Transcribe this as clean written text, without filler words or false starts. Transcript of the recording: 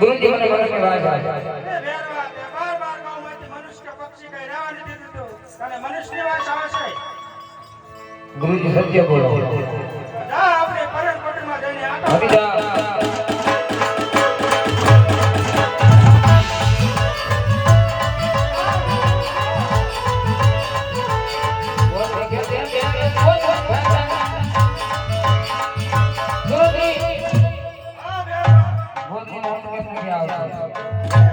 ગુરુજી મને મનુષ્ય વાત એ વેરવા તે બાર બાર ગામમાંથી મનુષ્ય પક્ષી કઈ રહેવા નથી દીધું અને મનુષ્યની વાત આવે છે ગુરુજી સત્ય બોલો જા આપણે પરણકોટમાં જઈને આટો હરી જા આ વેરવા મોદી નામ કેમ નથી આવતો